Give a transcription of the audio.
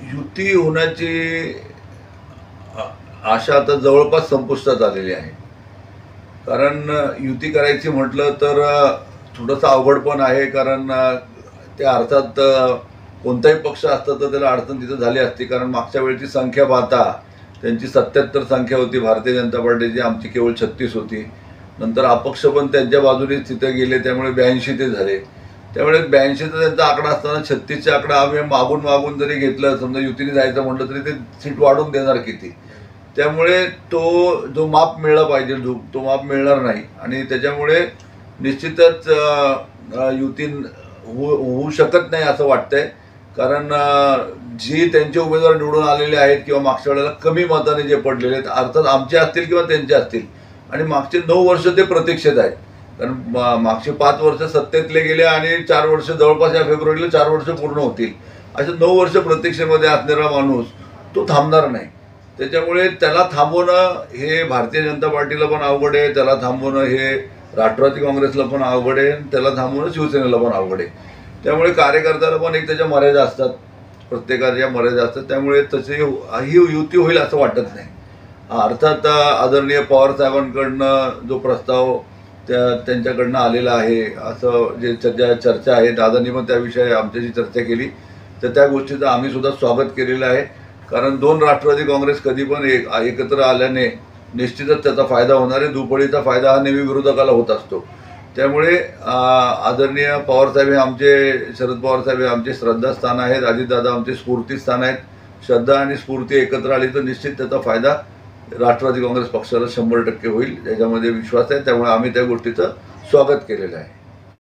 युती होण्याची आशा आता जवळपास संपुष्टात आलेली आहे. कारण युती करायची म्हटलं तर थोडंसं अवघड पण आहे. कारण त्या अर्थात कोणताही पक्ष असता तर त्याला अडचण तिथं झाली असती. कारण मागच्या वेळची संख्या पाहता त्यांची 77 संख्या होती भारतीय जनता पार्टीची, आमची केवळ 36 होती. नंतर अपक्ष पण त्यांच्या बाजूनेच तिथे गेले, त्यामुळे 82 ते झाले. त्यामुळे 82चा त्यांचा आकडा असताना 36चा आकडा आम्ही मागून मागून जरी घेतलं, समजा युतीने जायचं म्हटलं तरी ते सीट वाढून देणार किती. त्यामुळे तो जो माप मिळला पाहिजे तो माप मिळणार नाही. आणि त्याच्यामुळे निश्चितच युती होऊ शकत नाही असं वाटतंय. कारण जी त्यांचे उमेदवार निवडून आलेले आहेत किंवा मागच्या वेळेला कमी मताने जे पडलेले आहेत, अर्थात आमचे असतील किंवा त्यांचे असतील, आणि मागचे 9 वर्ष ते प्रतीक्षेत आहेत. कारण मागचे 5 वर्ष सत्तेतले गेले आणि 4 वर्ष जवळपास या फेब्रुवारीला 4 वर्ष पूर्ण होतील. असे 9 वर्ष प्रतीक्षेमध्ये असणारा माणूस तो थांबणार नाही. त्याच्यामुळे त्याला थांबवणं हे भारतीय जनता पार्टीला पण अवघड आहे, त्याला थांबवणं हे राष्ट्रवादी काँग्रेसला पण अवघड आहे, त्याला थांबवणं शिवसेनेला पण अवघड आहे. त्यामुळे कार्यकर्त्याला पण एक त्याच्या मर्यादा असतात, प्रत्येकाच्या मर्यादा असतात. त्यामुळे तशी ही युती होईल असं वाटत नाही. अर्थात आदरणीय पवार साहेबांकडनं जो प्रस्ताव त्यांच्याकडनं आलेला आहे, असं जे सध्या चर्चा आहे, दादांनी पण त्याविषयी आमच्याशी चर्चा केली, तर त्या गोष्टीचं आम्ही सुद्धा स्वागत केलेलं आहे. कारण 2 राष्ट्रवादी काँग्रेस कधी पण एकत्र आल्याने निश्चितच त्याचा फायदा होणार आहे. दुपळीचा फायदा हा नेहमी विरोधकाला होत असतो. त्यामुळे आदरणीय पवारसाहेब हे आमचे, शरद पवारसाहेब हे आमचे श्रद्धास्थान आहेत, अजितदादा आमचे स्फूर्तीस्थान आहेत. श्रद्धा आणि स्फूर्ती एकत्र आली तर निश्चित त्याचा फायदा राष्ट्रवादी काँग्रेस पक्षाला 100% होईल, याच्यामध्ये विश्वास आहे. त्यामुळे आम्ही त्या गोष्टीचं स्वागत केलेलं आहे.